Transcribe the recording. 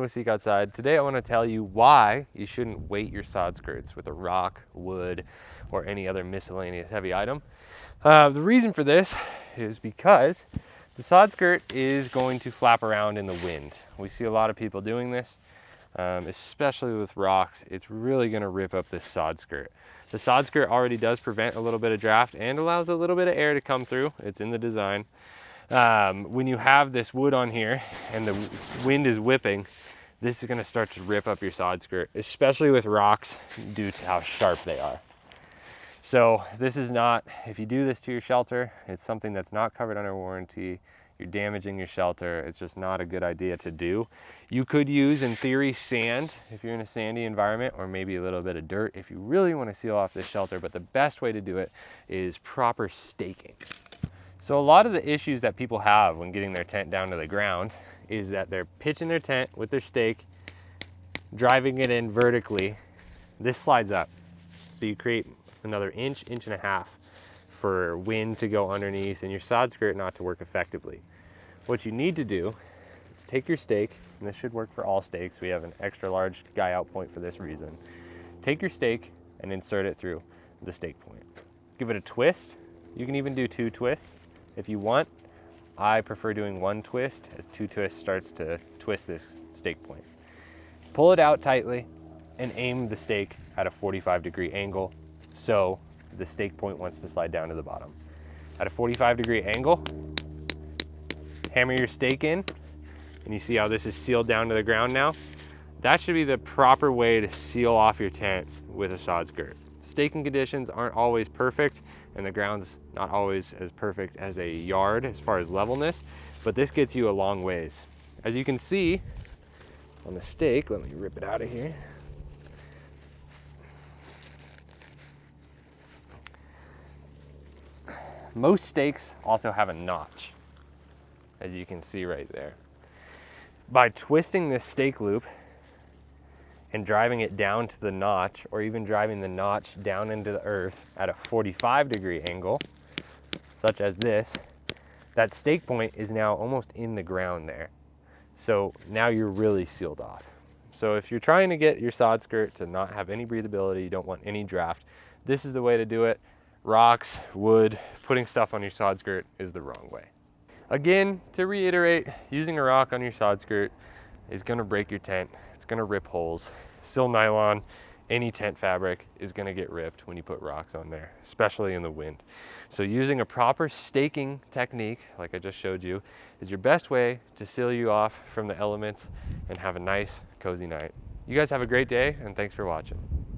With Seek Outside. Today I want to tell you why you shouldn't weight your sod skirts with a rock, wood, or any other miscellaneous heavy item. The reason for this is because the sod skirt is going to flap around in the wind. We see a lot of people doing this, especially with rocks. It's really going to rip up this sod skirt. The sod skirt already does prevent a little bit of draft and allows a little bit of air to come through. It's in the design. When you have this wood on here and the wind is whipping, this is going to start to rip up your sod skirt, especially with rocks due to how sharp they are. So this is not, if you do this to your shelter, it's something that's not covered under warranty. You're damaging your shelter. It's just not a good idea to do. You could use, in theory, sand if you're in a sandy environment, or maybe a little bit of dirt if you really want to seal off this shelter, but the best way to do it is proper staking. So a lot of the issues that people have when getting their tent down to the ground is that they're pitching their tent with their stake, driving it in vertically. This slides up. So you create another inch and a half for wind to go underneath and your sod skirt not to work effectively. What you need to do is take your stake, and this should work for all stakes. We have an extra large guy out point for this reason. Take your stake and insert it through the stake point. Give it a twist. You can even do 2 twists if you want. I prefer doing 1 twist, as 2 twists starts to twist this stake point. Pull it out tightly and aim the stake at a 45-degree angle so the stake point wants to slide down to the bottom. At a 45-degree angle, hammer your stake in, and you see how this is sealed down to the ground now? That should be the proper way to seal off your tent with a sod skirt. Staking conditions aren't always perfect, and the ground's not always as perfect as a yard as far as levelness, but this gets you a long ways. As you can see on the stake, let me rip it out of here. Most stakes also have a notch, as you can see right there. By twisting this stake loop and driving it down to the notch, or even driving the notch down into the earth at a 45-degree angle, such as this, that stake point is now almost in the ground there. So now you're really sealed off. So if you're trying to get your sod skirt to not have any breathability, you don't want any draft, this is the way to do it. Rocks, wood, putting stuff on your sod skirt is the wrong way. Again, to reiterate, using a rock on your sod skirt is gonna break your tent. It's gonna rip holes. Sil nylon, any tent fabric is gonna get ripped when you put rocks on there, especially in the wind. So using a proper staking technique, like I just showed you, is your best way to seal you off from the elements and have a nice, cozy night. You guys have a great day, and thanks for watching.